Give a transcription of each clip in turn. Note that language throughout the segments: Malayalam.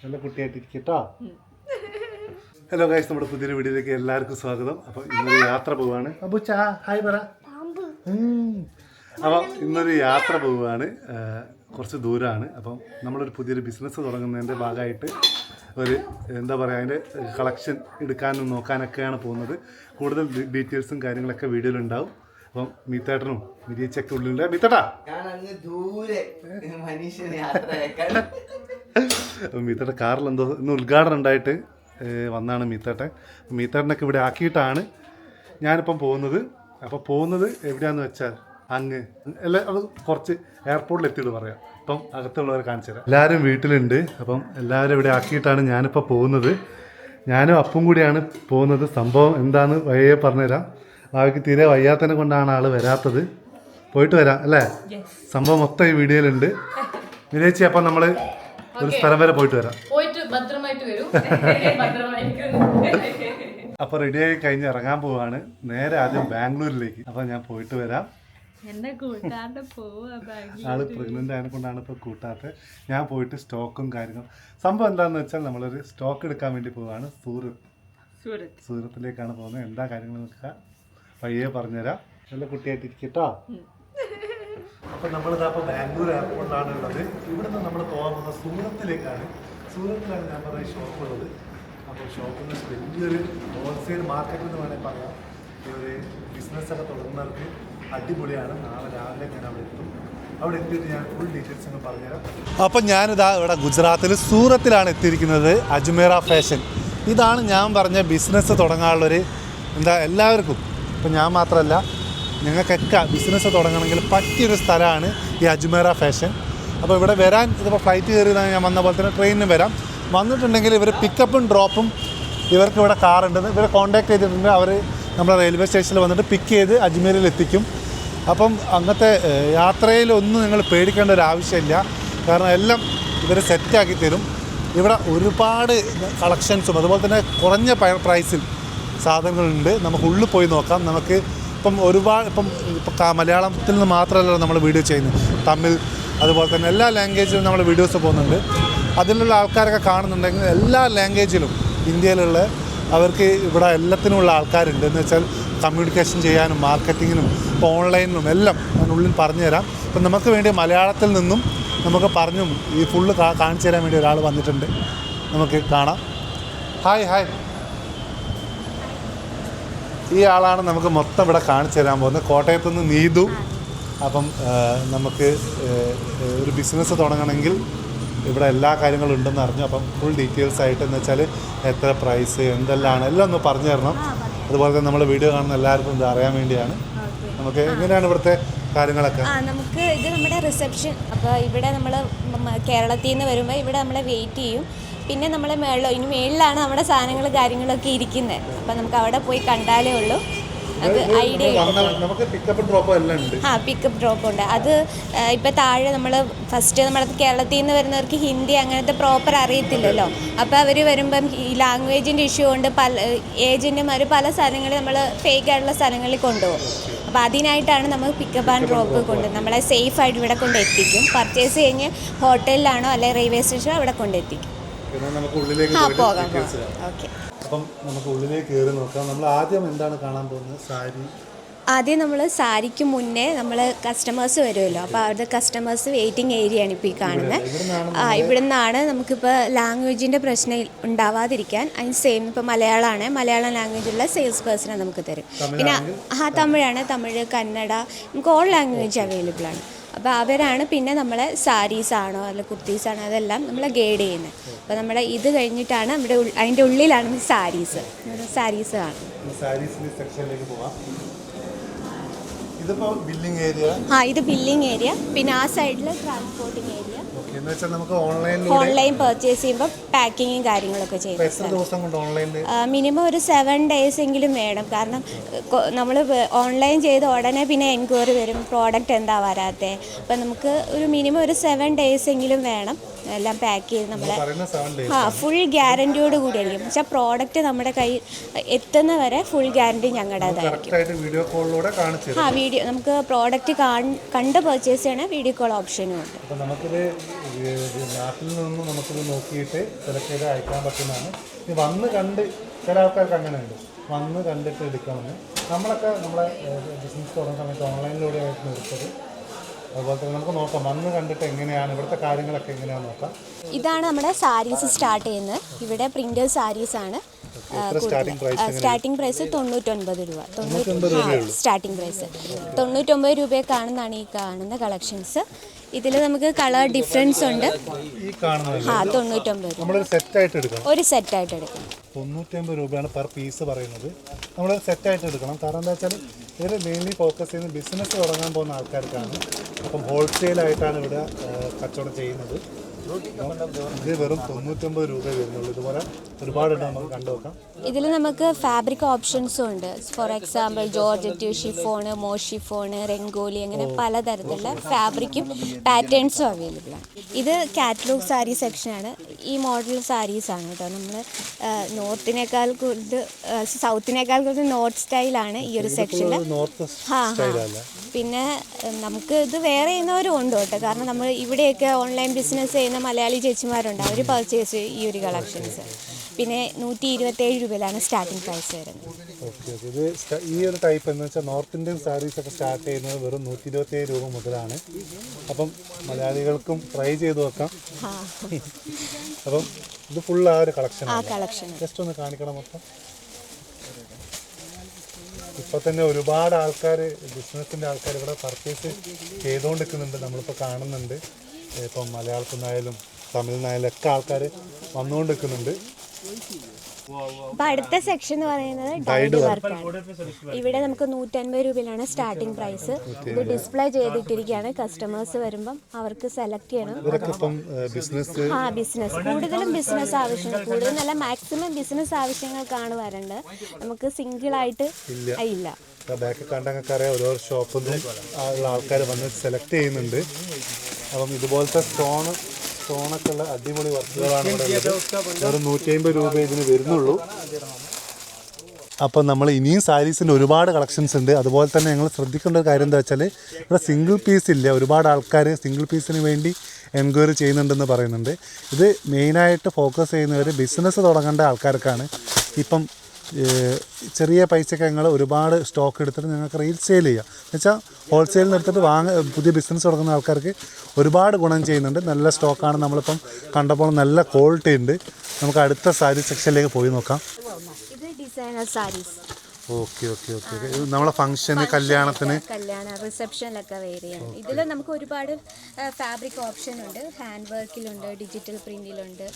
നല്ല കുട്ടിയായിട്ടിരിക്കട്ടോ. ഹലോ ഗൈസ്, നമ്മുടെ പുതിയൊരു വീഡിയോയിലേക്ക് എല്ലാവർക്കും സ്വാഗതം. അപ്പോൾ ഇന്നൊരു യാത്ര പോവാണ്. അബുച്ചാ ഹായ് പറ. അപ്പോൾ ഇന്നൊരു യാത്ര പോവുകയാണ്. കുറച്ച് ദൂരമാണ്. അപ്പം നമ്മളൊരു പുതിയൊരു ബിസിനസ് തുടങ്ങുന്നതിൻ്റെ ഭാഗമായിട്ട് ഒരു എന്താ പറയുക, അതിൻ്റെ കളക്ഷൻ എടുക്കാനും നോക്കാനൊക്കെയാണ് പോകുന്നത്. കൂടുതൽ ഡീറ്റെയിൽസും കാര്യങ്ങളൊക്കെ വീഡിയോയിലുണ്ടാവും. അപ്പം മീത്തേട്ടനും മിരിയച്ചൊക്കെ ഉള്ളിലുണ്ട്. മീത്തേട്ടാ മീത്തേട്ട കാറിൽ എന്തോ ഇന്ന് ഉദ്ഘാടനം ഉണ്ടായിട്ട് വന്നാണ് മീത്തേട്ടൻ. മീത്തേട്ടനൊക്കെ ഇവിടെ ആക്കിയിട്ടാണ് ഞാനിപ്പം പോകുന്നത്. അപ്പോൾ പോകുന്നത് എവിടെയാണെന്ന് വെച്ചാൽ അങ്ങ് എല്ലാം അത് കുറച്ച് എയർപോർട്ടിൽ എത്തിയിട്ട് പറയാം. അപ്പം അകത്തുള്ളവരെ കാണിച്ചു തരാം. എല്ലാവരും വീട്ടിലുണ്ട്. അപ്പം എല്ലാവരും ഇവിടെ ആക്കിയിട്ടാണ് ഞാനിപ്പോൾ പോകുന്നത്. ഞാനും അപ്പും കൂടിയാണ് പോകുന്നത്. സംഭവം എന്താണെന്ന് വയ്യേ പറഞ്ഞുതരാം. അവർക്ക് തീരെ വയ്യാത്തതിനെ കൊണ്ടാണ് ആൾ വരാത്തത്. പോയിട്ട് വരാം അല്ലേ? സംഭവം മൊത്തം ഈ വീഡിയോയിലുണ്ട്. വിനേച്ചി, അപ്പം നമ്മൾ ഒരു സ്ഥലം വരെ പോയിട്ട് വരാം. അപ്പോൾ റെഡിയായി കഴിഞ്ഞ് ഇറങ്ങാൻ പോവാണ്. നേരെ ആദ്യം ബാംഗ്ലൂരിലേക്ക്. അപ്പം ഞാൻ പോയിട്ട് വരാം. ആള് പ്രഗ്നന്റ് ആയതിനെ കൊണ്ടാണ് ഇപ്പോൾ കൂട്ടാത്തത്. ഞാൻ പോയിട്ട് സ്റ്റോക്കും കാര്യങ്ങളും. സംഭവം എന്താണെന്ന് വെച്ചാൽ നമ്മളൊരു സ്റ്റോക്ക് എടുക്കാൻ വേണ്ടി പോവാണ്. സൂറത്തിലേക്കാണ് പോകുന്നത്. എന്താ കാര്യങ്ങൾ നോക്കുക പയ്യെ പറഞ്ഞുതരാം. നല്ല കുട്ടിയായിട്ടിരിക്കട്ടോ. അപ്പം നമ്മളിതാ ഇപ്പോൾ ബാംഗ്ലൂർ എയർപോർട്ടിലാണ് ഉള്ളത്. ഇവിടുന്ന് നമ്മൾ പോകാൻ പോകുന്നത് സൂറത്തിലേക്കാണ്. സൂറത്തിലാണ് ഞാൻ പറഞ്ഞ ഷോപ്പുള്ളത്. അപ്പോൾ ഷോപ്പിൽ വലിയൊരു ഹോൾസെയിൽ മാർക്കറ്റ് എന്ന് വേണമെങ്കിൽ പറയാം. ഈ ഒരു ബിസിനസ്സൊക്കെ തുടങ്ങുന്നവർക്ക് അടിപൊളിയാണ്. നാളെ രാവിലെ ഞാൻ അവിടെ എത്തും. അവിടെ എത്തിയിട്ട് ഞാൻ ഫുൾ ഡീറ്റെയിൽസ് ഒന്ന് പറഞ്ഞുതരാം. അപ്പം ഞാനിതാ ഇവിടെ ഗുജറാത്തിൽ സൂറത്തിലാണ് എത്തിയിരിക്കുന്നത്. അജ്മേറ ഫാഷൻ. ഇതാണ് ഞാൻ പറഞ്ഞ ബിസിനസ് തുടങ്ങാനുള്ളൊരു എന്താ എല്ലാവർക്കും, ഇപ്പം ഞാൻ മാത്രമല്ല ഞങ്ങൾക്കൊക്കെ ബിസിനസ് തുടങ്ങണമെങ്കിൽ പറ്റിയൊരു സ്ഥലമാണ് ഈ അജ്മേറ ഫാഷൻ. അപ്പോൾ ഇവിടെ വരാൻ ഇതിപ്പോൾ ഫ്ലൈറ്റ് കയറിയതാണ് ഞാൻ വന്ന പോലെ തന്നെ ട്രെയിനിന് വരാം. വന്നിട്ടുണ്ടെങ്കിൽ ഇവർ പിക്കപ്പും ഡ്രോപ്പും ഇവർക്ക് ഇവിടെ കാറുണ്ടെന്ന് ഇവരെ കോൺടാക്ട് ചെയ്തിട്ടുണ്ട്. അവർ നമ്മുടെ റെയിൽവേ സ്റ്റേഷനിൽ വന്നിട്ട് പിക്ക് ചെയ്ത് അജ്മീറിൽ എത്തിക്കും. അപ്പം അങ്ങനത്തെ യാത്രയിലൊന്നും നിങ്ങൾ പേടിക്കേണ്ട ഒരു ആവശ്യമില്ല. കാരണം എല്ലാം ഇവർ സെറ്റാക്കി തരും. ഇവിടെ ഒരുപാട് കളക്ഷൻസും അതുപോലെ തന്നെ കുറഞ്ഞ പ്രൈസിൽ സാധനങ്ങളുണ്ട്. നമുക്ക് ഉള്ളിൽ പോയി നോക്കാം. നമുക്ക് ഇപ്പം മലയാളത്തിൽ നിന്ന് മാത്രമല്ല നമ്മൾ വീഡിയോ ചെയ്യുന്നത്, തമിഴ് അതുപോലെ തന്നെ എല്ലാ ലാംഗ്വേജിലും നമ്മൾ വീഡിയോസ് പോകുന്നുണ്ട്. അതിലുള്ള ആൾക്കാരൊക്കെ കാണുന്നുണ്ടെങ്കിൽ എല്ലാ ലാംഗ്വേജിലും ഇന്ത്യയിലുള്ള അവർക്ക് ഇവിടെ എല്ലാത്തിനുമുള്ള ആൾക്കാരുണ്ട്. എന്ന് വെച്ചാൽ കമ്മ്യൂണിക്കേഷൻ ചെയ്യാനും മാർക്കറ്റിങ്ങിനും ഇപ്പോൾ ഓൺലൈനിലും എല്ലാം ഞാൻ ഉള്ളിൽ പറഞ്ഞു തരാം. ഇപ്പം നമുക്ക് വേണ്ടി മലയാളത്തിൽ നിന്നും നമുക്ക് പറഞ്ഞും ഈ ഫുള്ള് കാണിച്ചു തരാൻ വേണ്ടി ഒരാൾ വന്നിട്ടുണ്ട്. നമുക്ക് കാണാം. ഹായ്. ഈ ആളാണ് നമുക്ക് മൊത്തം ഇവിടെ കാണിച്ചു തരാൻ പോകുന്നത്. കോട്ടയത്തുനിന്ന് നീതു. അപ്പം നമുക്ക് ഒരു ബിസിനസ് തുടങ്ങണമെങ്കിൽ ഇവിടെ എല്ലാ കാര്യങ്ങളും ഉണ്ടെന്ന് അറിഞ്ഞു. അപ്പം ഫുൾ ഡീറ്റെയിൽസ് ആയിട്ട് എന്ന് വെച്ചാൽ എത്ര പ്രൈസ് എന്തെല്ലാം എല്ലാം ഒന്ന് പറഞ്ഞു തരണം. അതുപോലെ തന്നെ നമ്മൾ വീഡിയോ കാണുന്ന എല്ലാവർക്കും ഇത് അറിയാൻ വേണ്ടിയാണ്. നമുക്ക് എങ്ങനെയാണ് ഇവിടുത്തെ കാര്യങ്ങളൊക്കെ? നമുക്ക് ഇത് നമ്മുടെ റിസപ്ഷൻ. അപ്പോൾ ഇവിടെ നമ്മൾ കേരളത്തിൽ നിന്ന് വരുമ്പോൾ ഇവിടെ നമ്മളെ വെയിറ്റ് ചെയ്യും. പിന്നെ നമ്മൾ മേളിലാണ് നമ്മുടെ സാധനങ്ങൾ കാര്യങ്ങളൊക്കെ ഇരിക്കുന്നത്. അപ്പം നമുക്ക് അവിടെ പോയി കണ്ടാലേ ഉള്ളൂ അത് ഐഡിയ. പിക്കപ്പ് ഡ്രോപ്പ് ഉണ്ട്. അത് ഇപ്പം താഴെ നമ്മൾ ഫസ്റ്റ് നമ്മൾ കേരളത്തിൽ നിന്ന് വരുന്നവർക്ക് ഹിന്ദി അങ്ങനത്തെ പ്രോപ്പർ അറിയത്തില്ലല്ലോ. അപ്പോൾ അവർ വരുമ്പം ഈ ലാംഗ്വേജിൻ്റെ ഇഷ്യൂ കൊണ്ട് പല ഏജൻറ്റുമാർ പല സ്ഥലങ്ങളിൽ നമ്മൾ ഫേക്ക് ആയിട്ടുള്ള സ്ഥലങ്ങളിൽ കൊണ്ടുപോകും. അപ്പോൾ അതിനായിട്ടാണ് നമ്മൾ പിക്കപ്പ് ആൻഡ് ഡ്രോപ്പ് നമ്മളെ സേഫായിട്ട് ഇവിടെ കൊണ്ട് എത്തിക്കും. പർച്ചേസ് കഴിഞ്ഞ് ഹോട്ടലിലാണോ അല്ലെങ്കിൽ റെയിൽവേ സ്റ്റേഷനോ അവിടെ കൊണ്ടെത്തിക്കും. പോകാം. ഓക്കെ, അപ്പം നമുക്ക് ഉള്ളിലേക്ക് കയറി നോക്കാം. നമ്മൾ ആദ്യം എന്താണ് കാണാൻ പോകുന്നത്? സാരി. ആദ്യം നമ്മൾ സാരിക്ക് മുന്നേ നമ്മൾ കസ്റ്റമേഴ്സ് വരുമല്ലോ. അപ്പോൾ അവരുടെ കസ്റ്റമേഴ്സ് വെയിറ്റിംഗ് ഏരിയയാണ് ഇപ്പോൾ ഈ കാണുന്നത്. ഇവിടെ നിന്നാണ് നമുക്കിപ്പോൾ ലാംഗ്വേജിൻ്റെ പ്രശ്നം ഉണ്ടാവാതിരിക്കാൻ അതിന് സെയിം ഇപ്പോൾ മലയാളം ലാംഗ്വേജുള്ള സെയിൽസ് പേഴ്സണെ നമുക്ക് തരും. പിന്നെ തമിഴാണ്, തമിഴ്, കന്നഡ, നമുക്ക് ഓൾ ലാംഗ്വേജ് അവൈലബിൾ ആണ്. അപ്പോൾ അവരാണ് പിന്നെ നമ്മളെ സാരീസാണോ അല്ല കുർത്തീസാണോ അതെല്ലാം നമ്മൾ ഗൈഡ് ചെയ്യുന്നത്. അപ്പോൾ നമ്മുടെ ഇത് കഴിഞ്ഞിട്ടാണ് നമ്മുടെ അതിൻ്റെ ഉള്ളിലാണ് സാരീസ് കാണും. ഇത് ബില്ലിംഗ് ഏരിയ. പിന്നെ ആ സൈഡിൽ ട്രാൻസ്പോർട്ടിംഗ് ഏരിയ. ഓൺലൈൻ പർച്ചേസ് ചെയ്യുമ്പോൾ പാക്കിങ്ങും കാര്യങ്ങളൊക്കെ ചെയ്യുന്നത് മിനിമം ഒരു 7 days എങ്കിലും വേണം. കാരണം നമ്മൾ ഓൺലൈൻ ചെയ്ത ഉടനെ പിന്നെ എൻക്വയറി വരും പ്രോഡക്റ്റ് എന്താ വരാത്തത്. അപ്പം നമുക്ക് ഒരു മിനിമം ഒരു 7 days എങ്കിലും വേണം. എല്ലാം പാക്ക് ചെയ്ത് നമ്മളെ പറയുന്ന 7 days ഫുൾ ഗ്യാരൻറ്റിയോട് കൂടിയായിരിക്കും പക്ഷേ പ്രോഡക്റ്റ് നമ്മുടെ കയ്യിൽ എത്തുന്ന വരെ ഫുൾ ഗ്യാരൻറ്റി ഞങ്ങളുടേതായിരിക്കും. കറക്റ്റായിട്ട് വീഡിയോ കോളിലൂടെ കാണിച്ചു തരും. വീഡിയോ നമുക്ക് പ്രോഡക്റ്റ് കണ്ട് പർച്ചേസ് ചെയ്യണ വീഡിയോ കോൾ ഓപ്ഷനും ഉണ്ട്. അപ്പോൾ നമുക്കിത് നാട്ടിൽ നിന്നും നമുക്കിത് നോക്കിയിട്ട് സെലക്ട് ചെയ്ത് അയക്കാൻ പറ്റുന്നതാണ്. ഇത് വന്ന് കണ്ട് ചില ആൾക്കാർക്ക് അങ്ങനെ ഉണ്ട്, വന്ന് കണ്ടിട്ട് എടുക്കണമെന്ന്. നമ്മളൊക്കെ നമ്മളെ ബിസിനസ് തുടങ്ങുന്ന സമയത്ത് ഓൺലൈനിലൂടെ ആയിരുന്നു എടുത്തത്. അതുപോലെ തന്നെ നമുക്ക് നോക്കാം, വന്ന് കണ്ടിട്ട് എങ്ങനെയാണ് ഇവിടുത്തെ കാര്യങ്ങളൊക്കെ എങ്ങനെയാണെന്ന് നോക്കാം. ഇതാണ് നമ്മുടെ സാരീസ് സ്റ്റാർട്ട് ചെയ്യുന്നത്. ഇവിടെ പ്രിന്റഡ് സാരീസാണ്. സ്റ്റാർട്ടിംഗ് പ്രൈസ് 99 രൂപ. സ്റ്റാർട്ടിംഗ് പ്രൈസ് 99 രൂപയ്ക്കാണെന്നാണ് ഈ കാണുന്ന കളക്ഷൻസ്. ഇതിൽ നമുക്ക് കളർ ഡിഫറൻസ് ഉണ്ട്. ഈ കാണുന്നത് 99 രൂപ നമ്മളൊരു സെറ്റായിട്ട് എടുക്കണം. ഒരു സെറ്റായിട്ട് എടുക്കണം. 95 രൂപയാണ് പെർ പീസ് പറയുന്നത്. നമ്മൾ സെറ്റായിട്ട് എടുക്കണം. കാരണം എന്താ വെച്ചാൽ ഇതിൽ മെയിൻലി ഫോക്കസ് ചെയ്യുന്നത് ബിസിനസ് തുടങ്ങാൻ പോകുന്ന ആൾക്കാർക്കാണ്. അപ്പം ഹോൾസെയിലായിട്ടാണ് ഇവിടെ കച്ചവടം ചെയ്യുന്നത്. ഇത് വെറും 99 രൂപ വരുന്നുള്ളൂ. ഇതുപോലെ ഒരുപാടുണ്ട്, നമുക്ക് കണ്ടുനോക്കാം. ഇതിൽ നമുക്ക് ഫാബ്രിക് ഓപ്ഷൻസും ഉണ്ട്. ഫോർ എക്സാമ്പിൾ ജോർജറ്റ്, ഷിഫോണ്, മോഷിഫോണ്, രംഗോലി, അങ്ങനെ പലതരത്തിലുള്ള ഫാബ്രിക്കും പാറ്റേൺസും അവൈലബിൾ ആണ്. ഇത് കാറ്റലോഗ് സാരി സെക്ഷനാണ്. ഈ മോഡൽ സാരീസാണ് കേട്ടോ. നമ്മൾ നോർത്തിനേക്കാൾ കൂടുതൽ സൗത്തിനേക്കാൾ കൂടുതൽ നോർത്ത് സ്റ്റൈലാണ് ഈ ഒരു സെക്ഷനിൽ. പിന്നെ നമുക്ക് ഇത് വേറെ ചെയ്യുന്നവരും ഉണ്ട് കേട്ടോ. കാരണം നമ്മൾ ഇവിടെയൊക്കെ ഓൺലൈൻ ബിസിനസ് ചെയ്യുന്ന മലയാളി ചേച്ചിമാരുണ്ട്, അവർ പർച്ചേസ് ചെയ്യും ഈ ഒരു കളക്ഷൻസ്. പിന്നെ 127 രൂപയിലാണ് സ്റ്റാർട്ടിംഗ് പ്രൈസ് വരുന്നത്. Okay okay. ഇത് ഈ ഒരു ടൈപ്പ് എന്ന് വെച്ചാൽ നോർത്ത് ഇന്ത്യൻ സാരീസ് ഒക്കെ സ്റ്റാർട്ട് ചെയ്യുന്നത് വെറും 127 രൂപ മുതലാണ്. അപ്പം മലയാളികൾക്കും ട്രൈ ചെയ്ത് നോക്കാം. അപ്പം ഇത് ഫുൾ ആ ഒരു കളക്ഷൻ ജസ്റ്റ് ഒന്ന് കാണിക്കണം മൊത്തം. ഇപ്പോൾ തന്നെ ഒരുപാട് ആൾക്കാർ, ബിസിനസ്സിൻ്റെ ആൾക്കാർ ഇവിടെ പർച്ചേസ് ചെയ്തുകൊണ്ടിരിക്കുന്നുണ്ട്. നമ്മളിപ്പോൾ കാണുന്നുണ്ട്. ഇപ്പം മലയാളത്തിൽ നിന്നായാലും തമിഴിൽ നിന്നായാലും ഒക്കെ ആൾക്കാർ വന്നുകൊണ്ടിരിക്കുന്നുണ്ട്. അപ്പം അടുത്ത സെക്ഷൻ എന്ന് പറയുന്നത് ഡൈഡ് വർക്കാണ്. ഇവിടെ നമുക്ക് 150 രൂപയിലാണ് സ്റ്റാർട്ടിംഗ് പ്രൈസ്. ഇത് ഡിസ്പ്ലേ ചെയ്തിട്ടിരിക്കുകയാണ്. കസ്റ്റമേഴ്സ് വരുമ്പം അവർക്ക് സെലക്ട് ചെയ്യണം. ബിസിനസ് കൂടുതലും ബിസിനസ് ആവശ്യങ്ങൾ, കൂടുതലല്ല മാക്സിമം ബിസിനസ് ആവശ്യങ്ങൾക്കാണ് വരേണ്ടത്. നമുക്ക് സിംഗിളായിട്ട് ഇല്ല. ബാക്കി കണ്ടങ്ങൾക്കറിയാം, ഓരോ ഷോപ്പിൽ നിന്നും ആൾക്കാർ വന്ന് സെലക്ട് ചെയ്യുന്നുണ്ട്. അപ്പം ഇതുപോലത്തെ സ്റ്റോണൊക്കെ ഉള്ള അടിപൊളി വർക്കുകളാണ് ഇവിടെ ഉള്ളത്. വെറും 150 രൂപ ഇതിന് വരുന്നുള്ളൂ. അപ്പം നമ്മൾ ഇനിയും സാരീസിൻ്റെ ഒരുപാട് കളക്ഷൻസ് ഉണ്ട്. അതുപോലെ തന്നെ ഞങ്ങൾ ശ്രദ്ധിക്കേണ്ട ഒരു കാര്യം എന്താ വെച്ചാൽ ഇവിടെ സിംഗിൾ പീസ് ഇല്ല. ഒരുപാട് ആൾക്കാർ സിംഗിൾ പീസിന് വേണ്ടി എൻക്വയറി ചെയ്യുന്നുണ്ടെന്ന് പറയുന്നുണ്ട്. ഇത് മെയിനായിട്ട് ഫോക്കസ് ചെയ്യുന്നവർ ബിസിനസ് തുടങ്ങേണ്ട ആൾക്കാർക്കാണ്. ഇപ്പം ചെറിയ പൈസയ്ക്ക് ഞങ്ങൾ ഒരുപാട് സ്റ്റോക്ക് എടുത്തിട്ട് ഞങ്ങൾക്ക് റീസെയിൽ ചെയ്യാം. എന്നുവെച്ചാൽ ഹോൾസെയിലിൽ എടുത്തിട്ട് പുതിയ ബിസിനസ് തുടങ്ങുന്ന ആൾക്കാർക്ക് ഒരുപാട് ഗുണം ചെയ്യുന്നുണ്ട്. നല്ല സ്റ്റോക്കാണ്. നമ്മളിപ്പം കണ്ടപ്പോൾ നല്ല ക്വാളിറ്റി ഉണ്ട്. നമുക്ക് അടുത്ത സാരി സെക്ഷനിലേക്ക് പോയി നോക്കാം. ഇത് designer saris. Okay okay okay. നമ്മളെ ഫംഗ്ഷന്, കല്യാണത്തിന്, റിസപ്ഷനിലൊക്കെ വെയർ ചെയ്യാം. ഇതിൽ നമുക്ക് ഒരുപാട് ഫാബ്രിക് ഓപ്ഷൻ ഉണ്ട്. ഹാൻഡ് വർക്കിലുണ്ട്, ഡിജിറ്റൽ പ്രിന്റിലുണ്ട്.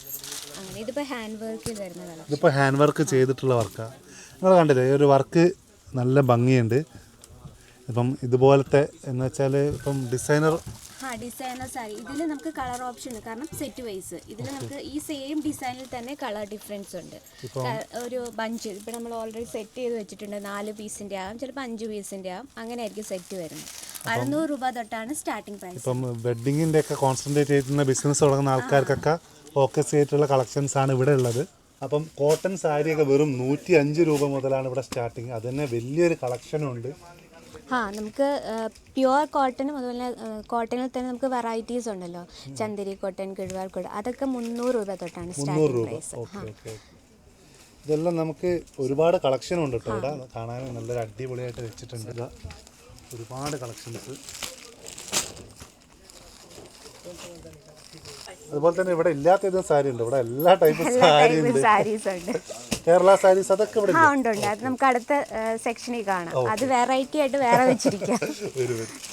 അങ്ങനെ ഇതിപ്പോൾ ഹാൻഡ് വർക്കിൽ വരുന്നതാണ്. ഇതിപ്പോൾ ഹാൻഡ് വർക്ക് ചെയ്തിട്ടുള്ള വർക്കാണ്. നിങ്ങൾ കണ്ടില്ലേ, ഈ ഒരു വർക്ക് നല്ല ഭംഗിയുണ്ട്. ഇപ്പം ഇതുപോലത്തെ എന്ന് വെച്ചാൽ ഇപ്പം ഡിസൈനർ സാരി. ഇതിൽ നമുക്ക് കളർ ഓപ്ഷൻ ഉണ്ട്. കാരണം സെറ്റ് വൈസ് ഇതിൽ നമുക്ക് ഈ സെയിം ഡിസൈനിൽ തന്നെ കളർ ഡിഫറൻസ് ഉണ്ട്. ഒരു ബഞ്ച് ഇപ്പം നമ്മൾ ഓൾറെഡി സെറ്റ് ചെയ്ത് വെച്ചിട്ടുണ്ട്. 4 പീസിൻ്റെ ആകും, ചിലപ്പോൾ 5 പീസിൻ്റെ ആകും. അങ്ങനെ ആയിരിക്കും സെറ്റ് വരുന്നത്. 600 രൂപ തൊട്ടാണ് സ്റ്റാർട്ടിംഗ് പ്രൈസ്. ഇപ്പം വെഡ്ഡിങ്ങിൻ്റെ ഒക്കെ കോൺസെൻട്രേറ്റ് ചെയ്യുന്ന ബിസിനസ് തുടങ്ങുന്ന ആൾക്കാർക്കൊക്കെ ഫോക്കസ് ചെയ്തിട്ടുള്ള കളക്ഷൻസ് ആണ് ഇവിടെ ഉള്ളത്. അപ്പം കോട്ടൺ സാരിയൊക്കെ വെറും 105 രൂപ മുതലാണ് ഇവിടെ സ്റ്റാർട്ടിങ്. അത് തന്നെ വലിയൊരു കളക്ഷനും ഉണ്ട്. നമുക്ക് പ്യുവർ കോട്ടനും അതുപോലെ കോട്ടണിൽ തന്നെ നമുക്ക് വെറൈറ്റീസ് ഉണ്ടല്ലോ. ചന്ദേരി കോട്ടൺ, ഗഡ്വാൾ കോട്ടൺ, അതൊക്കെ 300 രൂപ തൊട്ടാണ് സ്റ്റാർട്ടിംഗ് പ്രൈസ്. ഇതെല്ലാം നമുക്ക് ഒരുപാട് കളക്ഷൻ ഉണ്ട് കേട്ടോ. ഇവിടെ കാണാൻ നല്ലൊരു അടിപൊളിയായിട്ട് വെച്ചിട്ടുണ്ട്. ഒരുപാട് കളക്ഷൻസ്. അതുപോലെ തന്നെ ഇവിടെ ഇല്ലാത്ത ഏതും സാരി ഉണ്ട്. ഇവിടെ എല്ലാ ടൈപ്പ് സാരീസ് ഉണ്ട്. കേരള സാരീസ് അതൊക്കെ ഇവിടെ ഉണ്ട്. അത് നമുക്ക് അടുത്ത സെക്ഷനിൽ കാണാം. അത് വെറൈറ്റി ആയിട്ട് വേറെ വെച്ചിരിക്കാം.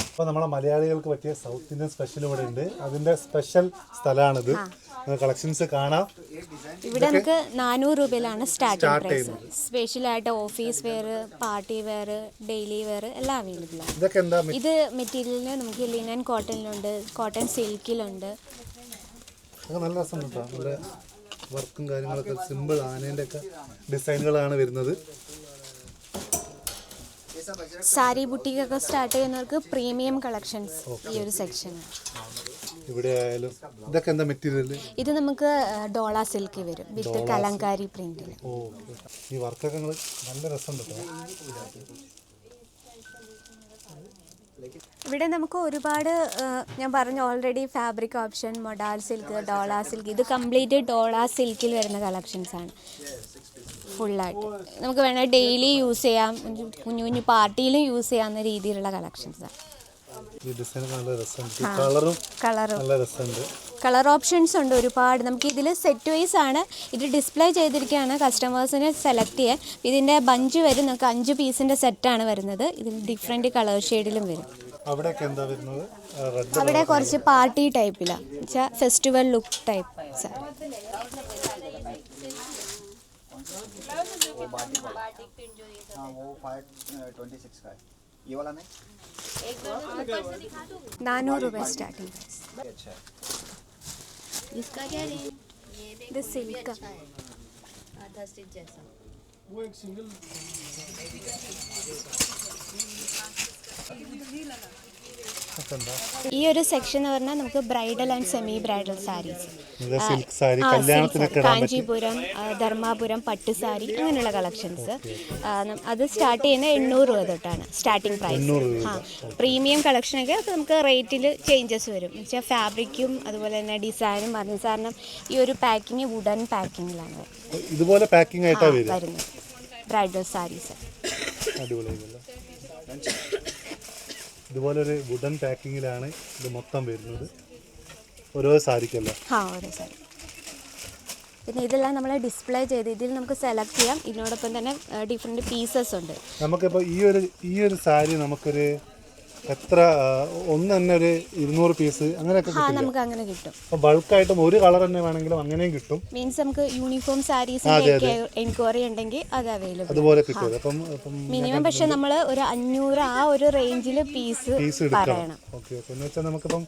അപ്പോൾ നമ്മളെ മലയാളികൾക്ക് പറ്റിയ സൗത്ത് ഇന്ത്യൻ സ്പെഷ്യൽ ഇവിടെ ഉണ്ട്. അതിന്റെ സ്പെഷ്യൽ സ്ഥലമാണിത്. കളക്ഷൻസ് കാണാം. ഇവിടെ നമുക്ക് 400 രൂപയിലാണ് സ്റ്റാർട്ടിംഗ് പ്രൈസ്. സ്പെഷ്യലായിട്ട് office wear, party wear, daily wear എല്ലാം അവൈലബിൾ ആണ്. ഇതൊക്കെ എന്താ? ഇത് മെറ്റീരിയലിന് നമുക്ക് ലിനൻ കോട്ടണിലുണ്ട്, കോട്ടൺ സിൽക്കിലുണ്ട്. നല്ല രസമുണ്ട് കേട്ടോ. നല്ല വർക്കും കാര്യങ്ങളൊക്കെ സിമ്പിൾ ആനേൻ്റെ ഒക്കെ ഡിസൈനുകളാണ് വരുന്നത്. സാരി ബുട്ടീക്കൊക്കെ സ്റ്റാർട്ട് ചെയ്യുന്നവർക്ക് പ്രീമിയം കളക്ഷൻസ് ഈ ഒരു സെക്ഷനാണ്. ഇവിടെ ആയാലും ഇതൊക്കെ എന്താ മെറ്റീരിയൽ? ഇത് നമുക്ക് ഡോള സിൽക്ക് വരും വിത്ത് കലങ്കാരി പ്രിന്റിൽ. ഓക്കെ. ഈ വർക്കൊക്കെ നിങ്ങൾ നല്ല രസമുണ്ട് കേട്ടോ. ഇവിടെ നമുക്ക് ഒരുപാട് ഞാൻ പറഞ്ഞു already fabric option, modal silk, Dola silk, ഇത് കംപ്ലീറ്റ് ഡോള സിൽക്കിൽ വരുന്ന കളക്ഷൻസ് ആണ് ഫുള്ളായിട്ട്. നമുക്ക് വേണമെങ്കിൽ ഡെയിലി യൂസ് ചെയ്യാം, കുഞ്ഞു കുഞ്ഞു പാർട്ടിയിലും യൂസ് ചെയ്യാവുന്ന രീതിയിലുള്ള കളക്ഷൻസാണ്. ഈ ഡിസൈൻ നല്ല രസമുണ്ട്. കളറും നല്ല രസമുണ്ട്. കളർ ഓപ്ഷൻസ് ഉണ്ട് ഒരുപാട്. നമുക്ക് ഇതിൽ സെറ്റ് വൈസ് ആണ് ഇത് ഡിസ്പ്ലേ ചെയ്തിരിക്കുകയാണ്, കസ്റ്റമേഴ്സിനെ സെലക്ട് ചെയ്യാൻ. ഇതിൻ്റെ ബഞ്ച് വരും, നമുക്ക് 5 പീസിൻ്റെ സെറ്റാണ് വരുന്നത്. ഇതിൽ ഡിഫറെൻറ്റ് കളർ ഷെയ്ഡിലും വരും. അവിടെ കുറച്ച് പാർട്ടി ടൈപ്പിലാണ്, വെച്ചാൽ festival look type sir. ₹400 starting price. इसका क्या रेंज? ഇത് സിൽക്ക് आधा स्टिच जैसा. वो एक सिंगल ഈ ഒരു സെക്ഷൻ എന്ന് പറഞ്ഞാൽ നമുക്ക് bridal and semi bridal saris, silk sari, കല്യാണത്തിനൊക്കെ കാഞ്ചീപുരം, ധർമാപുരം പട്ട് സാരി, അങ്ങനെയുള്ള കളക്ഷൻസ്. അത് സ്റ്റാർട്ട് ചെയ്യുന്നത് 800 രൂപ തൊട്ടാണ് സ്റ്റാർട്ടിംഗ് പ്രൈസ്. പ്രീമിയം കളക്ഷനൊക്കെ നമുക്ക് റേറ്റിൽ ചേഞ്ചസ് വരും. എന്നുവെച്ചാൽ ഫാബ്രിക്കും അതുപോലെ തന്നെ ഡിസൈനും പറഞ്ഞു. കാരണം ഈ ഒരു പാക്കിങ് വുഡൻ പാക്കിങ്ങിലാണ് ഇതുപോലെ പാക്കിംഗ് ആയിട്ടാണ് വരുന്നത് ബ്രൈഡൽ സാരീസ്. ഇതുപോലെ ഒരു വുഡൻ പാക്കിങ്ങിലാണ് ഇത് മൊത്തം വരുന്നത്, ഓരോ സാരിക്കല്ല. ഓരോ സാരി. പിന്നെ ഇതെല്ലാം നമ്മൾ ഡിസ്പ്ലേ ചെയ്ത് ഇതിൽ നമുക്ക് സെലക്ട് ചെയ്യാം. ഇതിനോടൊപ്പം തന്നെ ഡിഫറെൻറ്റ് പീസസ് ഉണ്ട്. നമുക്കിപ്പോൾ ഈ ഒരു സാരി നമുക്കൊരു എത്ര ഒന്ന് തന്നെ ഒരു 200 പീസ് അങ്ങനെയൊക്കെ നമുക്ക് അങ്ങനെ കിട്ടും. അപ്പോൾ ബൾക്കായിട്ടും ഒരു കളർ തന്നെ വേണമെങ്കിലും അങ്ങനെയും കിട്ടും. മീൻസ് നമുക്ക് യൂണിഫോം സാരീസ് എൻക്വയറി ഉണ്ടെങ്കിൽ അത് അവൈലബിൾ അതുപോലെ കിട്ടും. അപ്പം മിനിമം പക്ഷെ നമ്മൾ ഒരു 500 ആ ഒരു റേഞ്ചിൽ പീസ് പറയണം. Okay okay. എന്ന് വെച്ചാൽ നമുക്കിപ്പം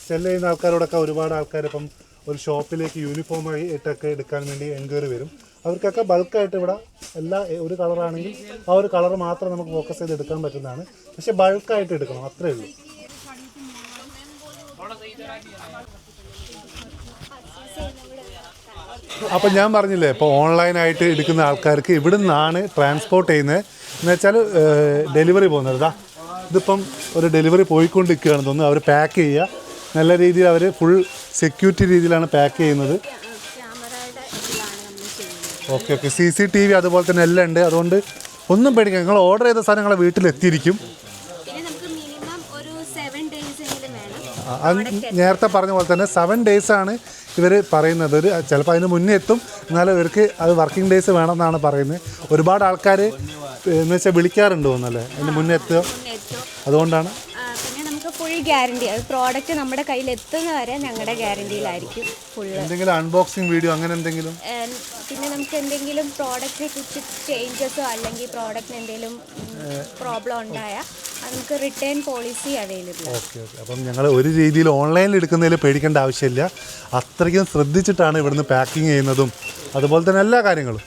സെല് ചെയ്യുന്ന ആൾക്കാരോടൊക്കെ ഒരുപാട് ആൾക്കാർ ഇപ്പം ഒരു ഷോപ്പിലേക്ക് യൂണിഫോം ആയിട്ടൊക്കെ എടുക്കാൻ വേണ്ടി എൻക്വയറി വരും. അവർക്കൊക്കെ ബൾക്കായിട്ട് ഇവിടെ ഒരു കളറാണെങ്കിൽ ആ ഒരു കളർ മാത്രം നമുക്ക് ഫോക്കസ് ചെയ്ത് എടുക്കാൻ പറ്റുന്നതാണ്. പക്ഷെ ബൾക്കായിട്ട് എടുക്കണം, അത്രേ ഉള്ളൂ. അപ്പം ഞാൻ പറഞ്ഞില്ലേ, ഇപ്പോൾ ഓൺലൈനായിട്ട് എടുക്കുന്ന ആൾക്കാർക്ക് ഇവിടെ നിന്നാണ് ട്രാൻസ്പോർട്ട് ചെയ്യുന്നത്. എന്ന് വെച്ചാൽ ഡെലിവറി പോകുന്നത്. ഇതിപ്പം ഒരു ഡെലിവറി പോയിക്കൊണ്ടിരിക്കുകയാണെന്ന് തോന്നുന്നു. അവർ പാക്ക് ചെയ്യുക, നല്ല രീതിയിൽ അവർ ഫുൾ സെക്യൂരിറ്റി രീതിയിലാണ് പാക്ക് ചെയ്യുന്നത്. Okay okay. CCTV അതുപോലെ തന്നെ എല്ലാം ഉണ്ട്. അതുകൊണ്ട് ഒന്നും പേടിക്കാം, നിങ്ങൾ ഓർഡർ ചെയ്ത സാധനം നിങ്ങളെ വീട്ടിലെത്തിയിരിക്കും. നേരത്തെ പറഞ്ഞ പോലെ തന്നെ 7 days ആണ് ഇവർ പറയുന്നത്. ചിലപ്പോൾ അതിന് മുന്നേ എത്തും, എന്നാലും ഇവർക്ക് അത് വർക്കിംഗ് ഡേയ്സ് വേണമെന്നാണ് പറയുന്നത്. ഒരുപാട് ആൾക്കാർ എന്ന് വെച്ചാൽ വിളിക്കാറുണ്ട് തോന്നല്ലേ അതിന് മുന്നേ എത്തുക, അതുകൊണ്ടാണ്. പിന്നെ നമുക്ക് ഫുൾ ഗ്യാരണ്ടി, അത് പ്രോഡക്റ്റ് നമ്മുടെ കയ്യിൽ എത്തുന്ന വരെ ഞങ്ങളുടെ ഗ്യാരണ്ടിയിലായിരിക്കും ഫുള്ള്. എന്തെങ്കിലും അൺബോക്സിങ് വീഡിയോ അങ്ങനെ എന്തെങ്കിലും, പിന്നെ നമുക്ക് എന്തെങ്കിലും പ്രോഡക്റ്റിനെ കുറിച്ച് ചേഞ്ചസോ അല്ലെങ്കിൽ പ്രോഡക്റ്റിന് എന്തെങ്കിലും പ്രോബ്ലം ഉണ്ടായാൽ അത് നമുക്ക് return policy available. Okay okay. അപ്പം ഞങ്ങൾ ഒരു രീതിയിൽ ഓൺലൈനിൽ എടുക്കുന്നതിൽ പേടിക്കേണ്ട ആവശ്യമില്ല. അത്രയ്ക്കും ശ്രദ്ധിച്ചിട്ടാണ് ഇവിടുന്ന് പാക്കിങ് ചെയ്യുന്നതും അതുപോലെ തന്നെ എല്ലാ കാര്യങ്ങളും.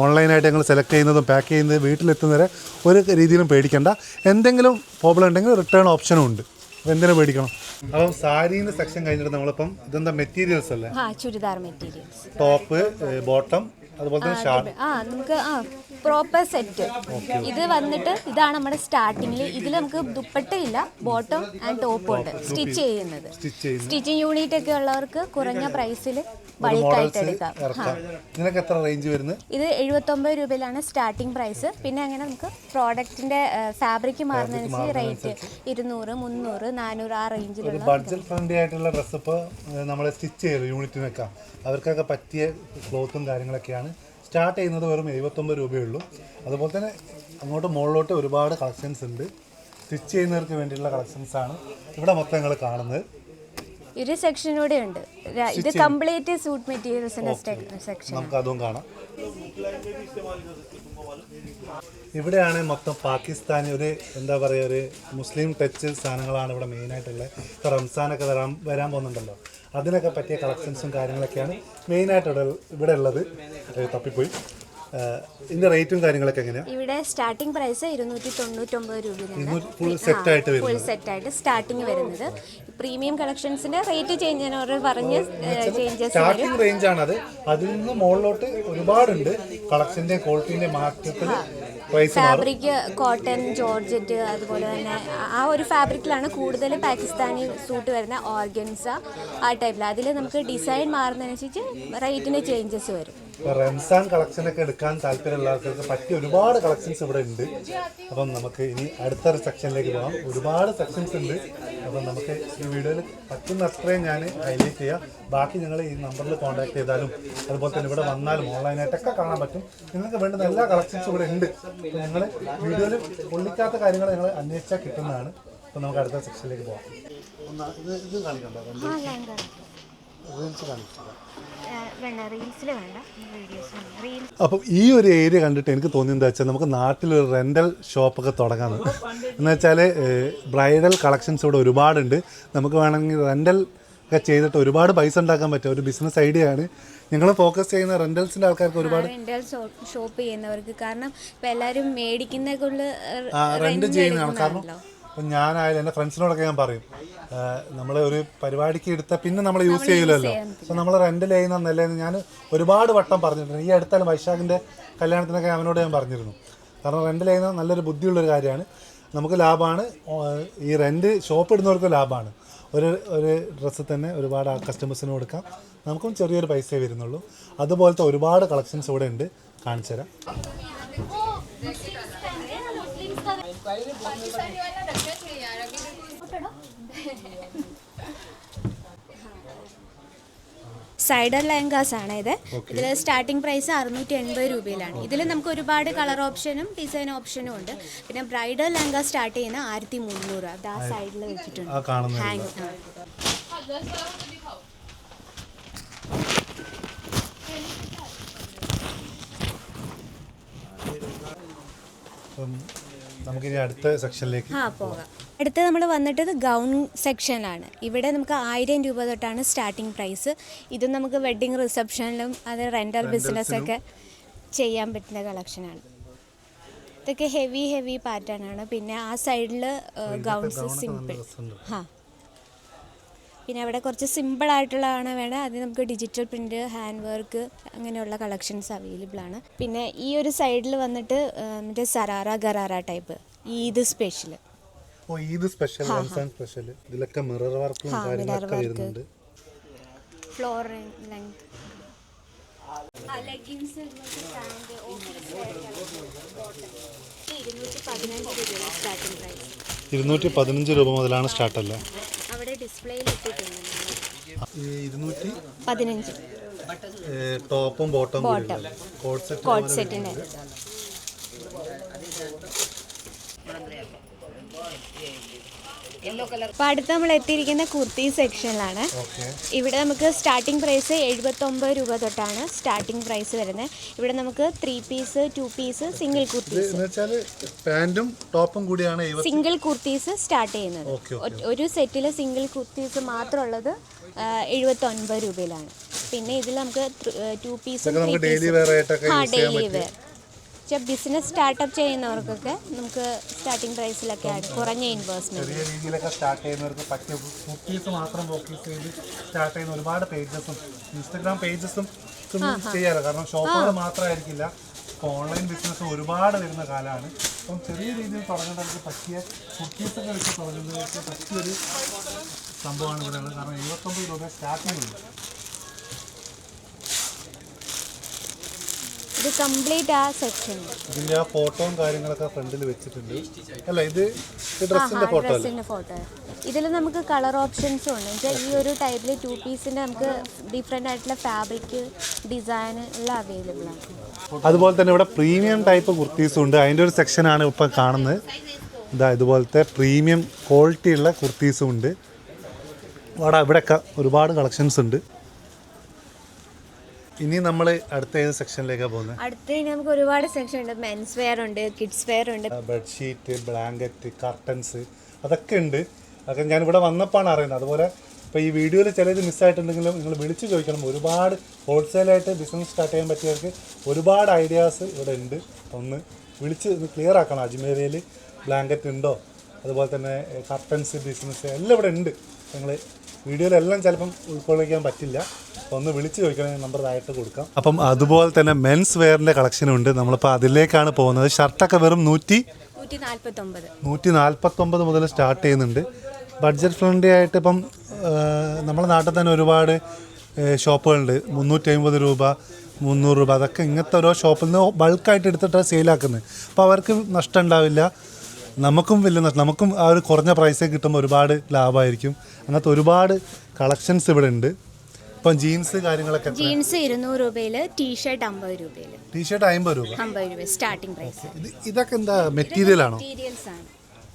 ഓൺലൈനായിട്ട് ഞങ്ങൾ സെലക്ട് ചെയ്യുന്നതും പാക്ക് ചെയ്യുന്നതും വീട്ടിലെത്തുന്നവരെ ഒരു രീതിയിലും പേടിക്കേണ്ട. എന്തെങ്കിലും പ്രോബ്ലം ഉണ്ടെങ്കിൽ റിട്ടേൺ ഓപ്ഷനും ഉണ്ട്. അപ്പോൾ എന്തിനും പേടിക്കണം. അപ്പം സാരീൻ്റെ സെക്ഷൻ കഴിഞ്ഞിട്ട് നമ്മളിപ്പം ഇതെന്താ മെറ്റീരിയൽസ് അല്ലേ? ചുരിദാർ മെറ്റീരിയൽസ്, ടോപ്പ്, ബോട്ടം, അതുപോലെ തന്നെ ഷാർട്ട്. നമുക്ക് പ്രോപ്പർ സെറ്റ്. ഇത് വന്നിട്ട് ഇതാണ് നമ്മുടെ സ്റ്റാർട്ടിങ്ങിൽ. ഇതിൽ നമുക്ക് ദുപ്പട്ടയില്ല, ബോട്ടം ആൻഡ് ടോപ്പും ഉണ്ട് സ്റ്റിച്ച് ചെയ്യുന്നത്. സ്റ്റിച്ചിങ് യൂണിറ്റ് ഒക്കെ ഉള്ളവർക്ക് കുറഞ്ഞ പ്രൈസിൽ ബൾക്കായിട്ട് എടുക്കാം. ഇതിനൊക്കെ എത്ര റേഞ്ച് വരുന്നത്? ഇത് 79 രൂപയിലാണ് സ്റ്റാർട്ടിംഗ് പ്രൈസ്. പിന്നെ അങ്ങനെ നമുക്ക് പ്രോഡക്റ്റിന്റെ ഫാബ്രിക് മാറുന്നതനുസരിച്ച് റേറ്റ് 200, 300, 400 ആ റേഞ്ചിലുള്ള. ബഡ്ജറ്റ് ഫ്രണ്ട്ലി ആയിട്ടുള്ള ഡ്രസ്സ് ഇപ്പോൾ നമ്മൾ സ്റ്റിച്ച് ചെയ്ത് യൂണിറ്റിനൊക്കെ അവർക്കൊക്കെ പറ്റിയ ക്ലോത്തും കാര്യങ്ങളൊക്കെയാണ്. സ്റ്റാർട്ട് ചെയ്യുന്നത് വെറും 79 രൂപയേ ഉള്ളൂ. അതുപോലെ തന്നെ അങ്ങോട്ട് മുകളിലോട്ട് ഒരുപാട് കളക്ഷൻസ് ഉണ്ട്. സ്റ്റിച്ച് ചെയ്യുന്നവർക്ക് വേണ്ടിയിട്ടുള്ള കളക്ഷൻസാണ് ഇവിടെ മൊത്തം ഞങ്ങൾ കാണുന്നത്. ഒരു സെക്ഷനൂടെ ഉണ്ട്. ഇത് കംപ്ലീറ്റ് സൂട്ട് മെറ്റീരിയൽസിന്റെ സെക്ഷൻ. നമുക്ക് അതും കാണാം. ഇവിടെയാണ് മൊത്തം പാകിസ്ഥാനി ഒരു എന്താ പറയുക ഒരു മുസ്ലിം ടച്ച് സാധനങ്ങളാണ് ഇവിടെ മെയിനായിട്ടുള്ളത്. ഇപ്പോൾ റംസാനൊക്കെ വരാൻ പോകുന്നുണ്ടല്ലോ, അതിനൊക്കെ പറ്റിയ കളക്ഷൻസും കാര്യങ്ങളൊക്കെയാണ് മെയിനായിട്ട് ഇവിടെ ഉള്ളത്. തപ്പിപ്പോയി ഇതിന്റെ റേറ്റും കാര്യങ്ങളൊക്കെ എങ്ങനെയാ? ഇവിടെ സ്റ്റാർട്ടിംഗ് പ്രൈസ് 299 രൂപയാണ്. ഫുൾ സെറ്റ് ആയിട്ട് ഫുൾ സെറ്റ് ആയിട്ട് സ്റ്റാർട്ടിങ് വരുന്നത്. പ്രീമിയം കളക്ഷൻസിന്റെ റേറ്റ് ചേഞ്ച് ചെയ്യാൻ അവർ പറഞ്ഞ് ചേഞ്ചസ് സ്റ്റാർട്ടിംഗ് റേഞ്ച് ആണ് അത്. അതിൽ നിന്ന് മുകളിലോട്ട് ഒരുപാടുണ്ട്. കളക്ഷന്റെ ക്വാളിറ്റിന്റെ മാറ്റത്തിൽ പ്രൈസ് ഫാബ്രിക് കോട്ടൺ, ജോർജറ്റ്, അതുപോലെ തന്നെ ആ ഒരു ഫാബ്രിക്കിലാണ് കൂടുതൽ പാകിസ്ഥാനി സൂട്ട് വരുന്ന, ഓർഗൻസ ആ ടൈപ്പിൽ. അതിൽ നമുക്ക് ഡിസൈൻ മാറുന്നതനുസരിച്ച് റേറ്റിന് ചേഞ്ചസ് വരും. റംസാൻ കളക്ഷനൊക്കെ എടുക്കാൻ താല്പര്യമുള്ള ആൾക്കാർക്ക് പറ്റിയ ഒരുപാട് കളക്ഷൻസ് ഇവിടെ ഉണ്ട്. അപ്പം നമുക്ക് ഇനി അടുത്തൊരു സെക്ഷനിലേക്ക് പോകാം. ഒരുപാട് സെക്ഷൻസ് ഉണ്ട്. അപ്പം നമുക്ക് ഈ വീഡിയോയിൽ പറ്റുന്ന അത്രയും ഞാൻ ഹൈലൈറ്റ് ചെയ്യാം. ബാക്കി നിങ്ങൾ ഈ നമ്പറിൽ കോൺടാക്ട് ചെയ്താലും അതുപോലെ തന്നെ ഇവിടെ വന്നാലും ഓൺലൈനായിട്ടൊക്കെ കാണാൻ പറ്റും. നിങ്ങൾക്ക് വേണ്ടുന്ന എല്ലാ കളക്ഷൻസും ഇവിടെ ഉണ്ട്. അപ്പോൾ നിങ്ങൾ വീഡിയോയിൽ കൊള്ളിക്കാത്ത കാര്യങ്ങൾ നിങ്ങൾ അന്വേഷിച്ചാൽ കിട്ടുന്നതാണ്. അപ്പം നമുക്ക് അടുത്ത സെക്ഷനിലേക്ക് പോകാം. ഇത് കാണിക്കണ്ടോ? റീൽസ് കാണിച്ചില്ല. അപ്പം ഈ ഒരു ഏരിയ കണ്ടിട്ട് എനിക്ക് തോന്നിയെന്താ വെച്ചാൽ നമുക്ക് നാട്ടിലൊരു റെൻ്റൽ ഷോപ്പൊക്കെ തുടങ്ങാമെന്ന്. എന്ന് വെച്ചാൽ ബ്രൈഡൽ കളക്ഷൻസ് ഇവിടെ ഒരുപാടുണ്ട്. നമുക്ക് വേണമെങ്കിൽ റെൻ്റൽ ഒക്കെ ചെയ്തിട്ട് ഒരുപാട് പൈസ ഉണ്ടാക്കാൻ പറ്റും. ഒരു ബിസിനസ് ഐഡിയ ആണ്. ഞങ്ങൾ ഫോക്കസ് ചെയ്യുന്ന റെൻ്റൽസിൻ്റെ ആൾക്കാർക്ക് ഒരുപാട് റെൻ്റൽ ഷോപ്പ് ചെയ്യുന്നവർക്ക്. കാരണം ഇപ്പം എല്ലാവരും മേടിക്കുന്ന കൊണ്ട് റെൻ്റ് ചെയ്യുന്നതാണ്. കാരണം ഇപ്പം ഞാനായാലും എൻ്റെ ഫ്രണ്ട്സിനോടൊക്കെ ഞാൻ പറയും, നമ്മൾ ഒരു പരിപാടിക്ക് എടുത്താൽ പിന്നെ നമ്മൾ യൂസ് ചെയ്യില്ലല്ലോ. അപ്പോൾ നമ്മൾ റെൻ്റിൽ ചെയ്യുന്ന നല്ലതെന്ന് ഞാൻ ഒരുപാട് വട്ടം പറഞ്ഞിട്ടുണ്ട്. ഈ അടുത്താലും വൈശാഖിൻ്റെ കല്യാണത്തിനൊക്കെ അവനോട് ഞാൻ പറഞ്ഞിരുന്നു. കാരണം റെൻ്റിൽ ചെയ്യുന്നത് നല്ലൊരു ബുദ്ധിയുള്ളൊരു കാര്യമാണ്. നമുക്ക് ലാഭമാണ്. ഈ റെൻ്റ് ഷോപ്പ് ഇടുന്നവർക്ക് ലാഭമാണ്. ഒരു ഡ്രസ്സ് തന്നെ ഒരുപാട് കസ്റ്റമേഴ്സിന് കൊടുക്കാം. നമുക്കും ചെറിയൊരു പൈസയെ വരുന്നുള്ളൂ. അതുപോലത്തെ ഒരുപാട് കളക്ഷൻസ് ഇവിടെ ഉണ്ട്. കാണിച്ചു തരാം. സൈഡർ ലെഹങ്കാസ് ആണ് ഇത്. ഇതിൽ സ്റ്റാർട്ടിംഗ് പ്രൈസ് 680 രൂപയിലാണ്. ഇതിൽ നമുക്ക് ഒരുപാട് കളർ ഓപ്ഷനും ഡിസൈൻ ഓപ്ഷനും ഉണ്ട്. പിന്നെ ബ്രൈഡൽ ലെഹങ്ക സ്റ്റാർട്ട് ചെയ്യുന്ന 1300. അത് ആ സൈഡിൽ വെച്ചിട്ടുണ്ട് ഹാങ്. നമുക്കിനി അടുത്ത സെക്ഷനിലേക്ക് പോകാം. അടുത്ത് നമ്മൾ വന്നിട്ട് ഗൗൺ സെക്ഷനിലാണ്. ഇവിടെ നമുക്ക് 1000 രൂപ തൊട്ടാണ് സ്റ്റാർട്ടിംഗ് പ്രൈസ്. ഇത് നമുക്ക് വെഡ്ഡിങ് റിസപ്ഷനിലും അത് റെൻ്റൽ ബിസിനസ്സൊക്കെ ചെയ്യാൻ പറ്റുന്ന കളക്ഷനാണ്. ഇതൊക്കെ ഹെവി പാറ്റേൺ ആണ്. പിന്നെ ആ സൈഡിൽ ഗൗൺസ് സിമ്പിൾ. പിന്നെ അവിടെ കുറച്ച് സിമ്പിളായിട്ടുള്ളതാണ് വേണം. അത് നമുക്ക് ഡിജിറ്റൽ പ്രിൻ്റ്, ഹാൻഡ് വർക്ക് അങ്ങനെയുള്ള കളക്ഷൻസ് അവൈലബിൾ ആണ്. പിന്നെ ഈ ഒരു സൈഡിൽ വന്നിട്ട് മറ്റേ സരാറ ഗറാറ ടൈപ്പ് ഈദ് സ്പെഷ്യൽ. ഇതിലൊക്കെ മിറർ വർക്കും കാര്യങ്ങളൊക്കെ വരുന്നുണ്ട്. ഫ്ലോർ ലെങ്ത് ലെഗിൻസ് 215 രൂപ മുതലാണ് സ്റ്റാർട്ട് അല്ലേ? അവിടെ ഡിസ്പ്ലേയിൽ ഇട്ടിട്ടുണ്ട്. 215 ടോപ്പും ബോട്ടം കോട്ട് സെറ്റിന്റെ. അപ്പോൾ അടുത്ത് നമ്മൾ എത്തിയിരിക്കുന്ന കുർത്തി സെക്ഷനിലാണ്. ഇവിടെ നമുക്ക് സ്റ്റാർട്ടിംഗ് പ്രൈസ് 79 രൂപ തൊട്ടാണ് സ്റ്റാർട്ടിംഗ് പ്രൈസ് വരുന്നത്. ഇവിടെ നമുക്ക് 3 piece, 2 piece, single kurtis, single kurtis start ചെയ്യുന്നത്. ഒരു സെറ്റിൽ സിംഗിൾ കുർത്തീസ് മാത്രമുള്ളത് 79 രൂപയിലാണ്. പിന്നെ ഇതിൽ നമുക്ക് 2 piece, daily wear business startup ചെയ്യുന്നവർക്കൊക്കെ നമുക്ക് സ്റ്റാർട്ടിംഗ് പ്രൈസിലൊക്കെ ആണ് കുറഞ്ഞ ഇൻവെസ്റ്റ്മെന്റ്. ചെറിയ രീതിയിലൊക്കെ സ്റ്റാർട്ട് ചെയ്യുന്നവർക്ക് പറ്റിയ കുർത്തീസ് മാത്രം ഫോക്കസ് ചെയ്ത് സ്റ്റാർട്ട് ചെയ്യുന്ന ഒരുപാട് പേജസും ഇൻസ്റ്റാഗ്രാം പേജസും ചെയ്യാലോ. കാരണം ഷോപ്പുകൾ മാത്രമായിരിക്കില്ല, ഓൺലൈൻ ബിസിനസ് ഒരുപാട് വരുന്ന കാലമാണ്. അപ്പം ചെറിയ രീതിയിൽ തുടങ്ങേണ്ടവർക്ക് പറ്റിയ കുർത്തീസൊക്കെ വെച്ച് തുടങ്ങുന്നവർക്ക് പറ്റിയൊരു സംഭവമാണ് ഇവിടെ ഉള്ളത്. കാരണം 79 രൂപ സ്റ്റാർട്ടിംഗ് ഉണ്ട്. ഇത് കംപ്ലീറ്റ് ആ സെക്ഷൻ. ഇതിന്റെ ആ ഫോട്ടോയും കാര്യങ്ങളൊക്കെ ഫ്രണ്ടിൽ വെച്ചിട്ടുണ്ട് അല്ല? ഇത് ഡ്രസ്സിന്റെ ഫോട്ടോ. ഇതിൽ നമുക്ക് കളർ ഓപ്ഷൻസും ഉണ്ട്. ഈ ഒരു ടൈപ്പിൽ 2 പീസിന്റെ നമുക്ക് ഡിഫറെൻ്റ് ആയിട്ടുള്ള ഫാബ്രിക്, ഡിസൈൻ എല്ലാം അവൈലബിൾ ആണ്. അതുപോലെ തന്നെ ഇവിടെ പ്രീമിയം ടൈപ്പ് കുർത്തീസും ഉണ്ട്. അതിൻ്റെ ഒരു സെക്ഷനാണ് ഇപ്പം കാണുന്നത്. ഇതുപോലത്തെ പ്രീമിയം ക്വാളിറ്റി ഉള്ള കുർത്തീസും ഉണ്ട്. ഇവിടെയൊക്കെ ഒരുപാട് കളക്ഷൻസ് ഉണ്ട്. ഇനി നമ്മൾ അടുത്ത ഏത് സെക്ഷനിലേക്കാണ് പോകുന്നത്? അടുത്ത നമുക്ക് ഒരുപാട് സെക്ഷൻ ഉണ്ട്. മെൻസ് വെയർ ഉണ്ട്, കിഡ്സ് വെയർ ഉണ്ട്, ബെഡ്ഷീറ്റ്, ബ്ലാങ്കറ്റ്, കർട്ടൻസ് അതൊക്കെ ഉണ്ട്. അതൊക്കെ ഞാൻ ഇവിടെ വന്നപ്പോഴാണ് അറിയുന്നത്. അതുപോലെ അപ്പോൾ ഈ വീഡിയോയിൽ ചിലത് മിസ്സായിട്ടുണ്ടെങ്കിലും നിങ്ങൾ വിളിച്ച് ചോദിക്കണം. ഒരുപാട് ഹോൾസെയിലായിട്ട് ബിസിനസ് സ്റ്റാർട്ട് ചെയ്യാൻ പറ്റിയവർക്ക് ഒരുപാട് ഐഡിയാസ് ഇവിടെ ഉണ്ട്. ഒന്ന് വിളിച്ച് ക്ലിയർ ആക്കണം. അജ്മീറിൽ ബ്ലാങ്കറ്റ് ഉണ്ടോ, അതുപോലെ തന്നെ കർട്ടൻസ് ബിസിനസ് എല്ലാം ഇവിടെ ഉണ്ട്. നിങ്ങൾ വീഡിയോയിലെല്ലാം ചിലപ്പം ഉൾക്കൊള്ളിക്കാൻ പറ്റില്ല. അപ്പോൾ ഒന്ന് വിളിച്ച് ചോദിക്കണമെങ്കിൽ നമ്പർ താഴത്ത് കൊടുക്കാം. അപ്പം അതുപോലെ തന്നെ മെൻസ് വെയറിൻ്റെ കളക്ഷനുണ്ട്. നമ്മളിപ്പോൾ അതിലേക്കാണ് പോകുന്നത്. ഷർട്ടൊക്കെ വെറും 149 മുതൽ സ്റ്റാർട്ട് ചെയ്യുന്നുണ്ട്. ബഡ്ജറ്റ് ഫ്രണ്ട്ലി ആയിട്ട് ഇപ്പം നമ്മുടെ നാട്ടിൽ തന്നെ ഒരുപാട് ഷോപ്പുകളുണ്ട്. 350 രൂപ 300 രൂപ അതൊക്കെ ഇങ്ങനത്തെ ഓരോ ഷോപ്പിൽ നിന്ന് ബൾക്കായിട്ട് എടുത്തിട്ടാണ് സെയിലാക്കുന്നത്. അപ്പോൾ അവർക്ക് നഷ്ടം ഉണ്ടാവില്ല, നമുക്കും വലിയ നഷ്ടം. നമുക്കും ആ ഒരു കുറഞ്ഞ പ്രൈസിൽ കിട്ടുമ്പോൾ ഒരുപാട് ലാഭമായിരിക്കും. അങ്ങനത്തെ ഒരുപാട് കളക്ഷൻസ് ഇവിടെ ഉണ്ട്. ഇപ്പം ജീൻസ് കാര്യങ്ങളൊക്കെ ജീൻസ് 200 രൂപയിൽ, ടീഷർട്ട് 50 രൂപയിൽ. ടീഷർട്ട് 50 രൂപ സ്റ്റാർട്ടിംഗ് പ്രൈസ്. ഇതൊക്കെ എന്താ മെറ്റീരിയൽ ആണോ? മെറ്റീരിയൽസ് ആണ്.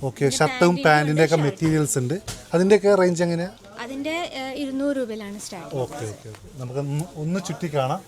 ഓക്കെ, ഷർട്ടും പാൻറ്റിൻ്റെ ഒക്കെ മെറ്റീരിയൽസ് ഉണ്ട്. അതിൻ്റെയൊക്കെ റേഞ്ച് എങ്ങനെയാണ്? അതിൻ്റെ 200 രൂപയിലാണ് സ്റ്റാർട്ടിംഗ്. ഓക്കെ ഓക്കെ ഓക്കെ, നമുക്ക് ഒന്ന് ചുറ്റി കാണാം.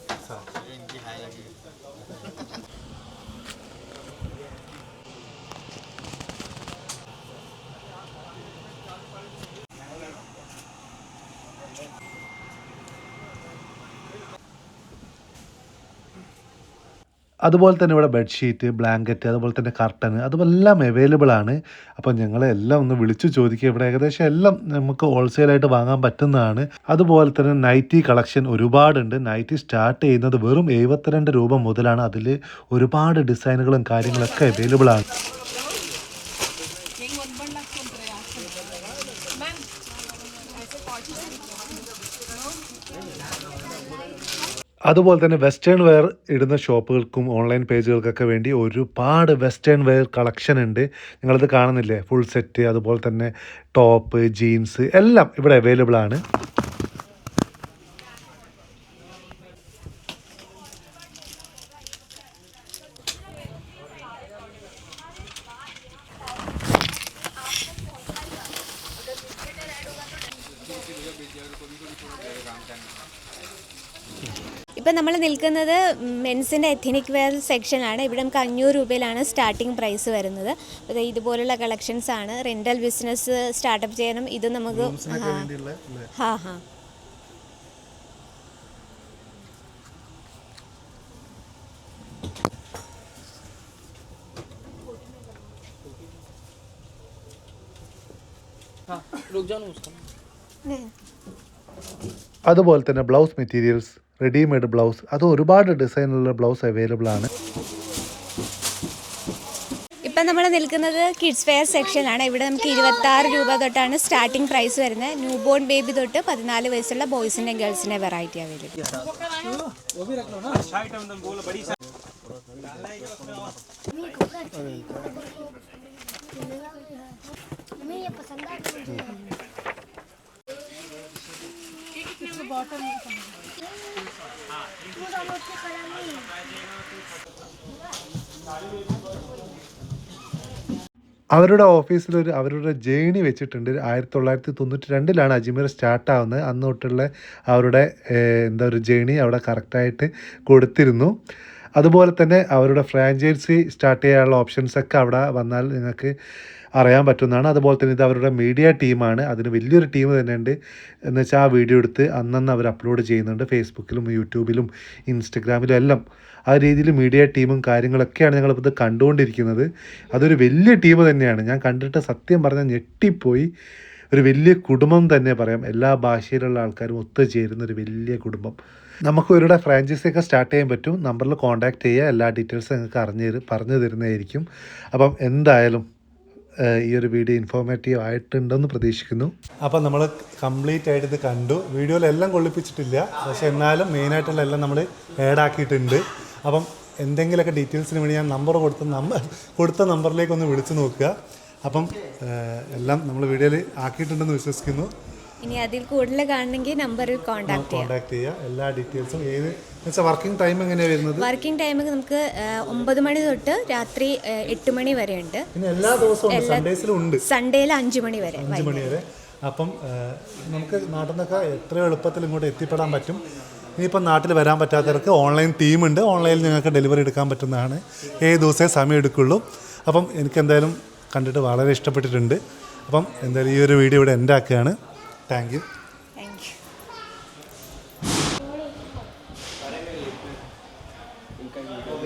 അതുപോലെ തന്നെ ഇവിടെ ബെഡ്ഷീറ്റ്, ബ്ലാങ്കറ്റ്, അതുപോലെ തന്നെ കർട്ടൻ, അതുമെല്ലാം അവൈലബിൾ ആണ്. അപ്പോൾ ഞങ്ങളെല്ലാം ഒന്ന് വിളിച്ചു ചോദിക്കുക. ഇവിടെ ഏകദേശം എല്ലാം നമുക്ക് ഹോൾസെയിലായിട്ട് വാങ്ങാൻ പറ്റുന്നതാണ്. അതുപോലെ തന്നെ നൈറ്റി കളക്ഷൻ ഒരുപാടുണ്ട്. നൈറ്റി സ്റ്റാർട്ട് ചെയ്യുന്നത് വെറും 72 രൂപ മുതലാണ്. അതിൽ ഒരുപാട് ഡിസൈനുകളും കാര്യങ്ങളൊക്കെ അവൈലബിൾ ആണ്. അതുപോലെ തന്നെ വെസ്റ്റേൺ വെയർ ഇടുന്ന ഷോപ്പുകൾക്കും ഓൺലൈൻ പേജുകൾക്കൊക്കെ വേണ്ടി ഒരുപാട് വെസ്റ്റേൺ വെയർ കളക്ഷൻ ഉണ്ട്. നിങ്ങളത് കാണുന്നില്ലേ? ഫുൾ സെറ്റ്, അതുപോലെ തന്നെ ടോപ്പ്, ജീൻസ് എല്ലാം ഇവിടെ അവൈലബിൾ ആണ്. ഇപ്പം നമ്മൾ നിൽക്കുന്നത് മെൻസിൻ്റെ എഥനിക് വെയർ സെക്ഷനാണ്. ഇവിടെ നമുക്ക് 500 രൂപയിലാണ് സ്റ്റാർട്ടിംഗ് പ്രൈസ് വരുന്നത്. അപ്പോൾ ഇതുപോലുള്ള കളക്ഷൻസ് ആണ്. റെൻ്റൽ ബിസിനസ് സ്റ്റാർട്ടപ്പ് ചെയ്യാനും ഇത് നമുക്ക് അതുപോലെ തന്നെ ബ്ലൗസ് മെറ്റീരിയൽസ്, റെഡിമെയ്ഡ് ബ്ലൗസ്, അത് ഒരുപാട് ഡിസൈനുള്ള ബ്ലൗസ് അവൈലബിൾ ആണ്. ഇപ്പം നമ്മൾ നിൽക്കുന്നത് കിഡ്സ് വെയർ സെക്ഷനാണ്. ഇവിടെ നമുക്ക് 26 രൂപ തൊട്ടാണ് സ്റ്റാർട്ടിംഗ് പ്രൈസ് വരുന്നത്. ന്യൂ ബോൺ ബേബി തൊട്ട് 14 വയസ്സുള്ള ബോയ്സിൻ്റെയും ഗേൾസിൻ്റെ വെറൈറ്റി അവൈലബിൾ. അവരുടെ ഓഫീസിലൊരു അവരുടെ ജേണി വെച്ചിട്ടുണ്ട്. 1992 അജ്മീർ സ്റ്റാർട്ടാവുന്നത്. അന്ന് തൊട്ടുള്ള അവരുടെ ഒരു ജേണി അവിടെ കറക്റ്റായിട്ട് കൊടുത്തിരുന്നു. അതുപോലെ തന്നെ അവരുടെ ഫ്രാഞ്ചൈസി സ്റ്റാർട്ട് ചെയ്യാനുള്ള ഓപ്ഷൻസൊക്കെ അവിടെ വന്നാൽ നിങ്ങൾക്ക് അറിയാൻ പറ്റുന്നതാണ്. അതുപോലെ തന്നെ ഇത് അവരുടെ മീഡിയ ടീമാണ്. അതിന് വലിയൊരു ടീം തന്നെ ഉണ്ട്. എന്ന് വെച്ചാൽ ആ വീഡിയോ എടുത്ത് അന്നന്ന് അവർ അപ്ലോഡ് ചെയ്യുന്നുണ്ട്. ഫേസ്ബുക്കിലും യൂട്യൂബിലും ഇൻസ്റ്റഗ്രാമിലും എല്ലാം ആ രീതിയിൽ മീഡിയ ടീമും കാര്യങ്ങളൊക്കെയാണ് ഞങ്ങളിപ്പോൾ ഇത് കണ്ടുകൊണ്ടിരിക്കുന്നത്. അതൊരു വലിയ ടീം തന്നെയാണ്. ഞാൻ കണ്ടിട്ട് സത്യം പറഞ്ഞാൽ ഞെട്ടിപ്പോയി. ഒരു വലിയ കുടുംബം തന്നെ പറയാം. എല്ലാ ഭാഷയിലുള്ള ആൾക്കാരും ഒത്തുചേരുന്ന ഒരു വലിയ കുടുംബം. നമുക്ക് ഇവരുടെ ഫ്രാഞ്ചൈസിയൊക്കെ സ്റ്റാർട്ട് ചെയ്യാൻ പറ്റും. നമ്പറിൽ കോൺടാക്റ്റ് ചെയ്യുക. എല്ലാ ഡീറ്റെയിൽസും നിങ്ങൾക്ക് പറഞ്ഞു തരുന്നതായിരിക്കും. അപ്പം എന്തായാലും ഈ ഒരു വീഡിയോ ഇൻഫോർമേറ്റീവ് ആയിട്ടുണ്ടെന്ന് പ്രതീക്ഷിക്കുന്നു. അപ്പം നമ്മൾ കംപ്ലീറ്റ് ആയിട്ട് ഇത് കണ്ടു. വീഡിയോയിലെല്ലാം കൊള്ളിപ്പിച്ചിട്ടില്ല, പക്ഷേ എന്നാലും മെയിനായിട്ടുള്ള എല്ലാം നമ്മൾ ആഡാക്കിയിട്ടുണ്ട്. അപ്പം എന്തെങ്കിലുമൊക്കെ ഡീറ്റെയിൽസിന് വേണ്ടി ഞാൻ നമ്പർ കൊടുത്ത നമ്പറിലേക്കൊന്ന് വിളിച്ച് നോക്കുക. അപ്പം എല്ലാം നമ്മൾ വീഡിയോയിൽ ആക്കിയിട്ടുണ്ടെന്ന് വിശ്വസിക്കുന്നു. ഇനി അതിൽ കൂടുതൽ കാണണമെങ്കിൽ നമ്പറിൽ കോൺടാക്ട് ചെയ്യുക. എല്ലാ ഡീറ്റെയിൽസും ഏത് വർക്കിംഗ് ടൈം എങ്ങനെയാണ് വരുന്നത്? വർക്കിംഗ് ടൈം നമുക്ക് 9 മണി തൊട്ട് രാത്രി 8 മണി വരെ ഉണ്ട്. പിന്നെ എല്ലാ ദിവസവും സൺഡേസിലും സൺഡേയിൽ 5 മണി വരെ. അപ്പം നമുക്ക് നാട്ടിൽ നിന്നൊക്കെ എത്രയോ എളുപ്പത്തിൽ ഇങ്ങോട്ട് എത്തിപ്പെടാൻ പറ്റും. ഇനിയിപ്പം നാട്ടിൽ വരാൻ പറ്റാത്തവർക്ക് ഓൺലൈൻ ടീമുണ്ട്. ഓൺലൈനിൽ നിങ്ങൾക്ക് ഡെലിവറി എടുക്കാൻ പറ്റുന്നതാണ്. ഏത് ദിവസമേ സമയം എടുക്കുള്ളൂ. അപ്പം എനിക്ക് എന്തായാലും കണ്ടിട്ട് വളരെ ഇഷ്ടപ്പെട്ടിട്ടുണ്ട്. അപ്പം എന്തായാലും ഈ ഒരു വീഡിയോ ഇവിടെ എൻ്റെ ആക്കുകയാണ്. Thank you. का ही वीडियो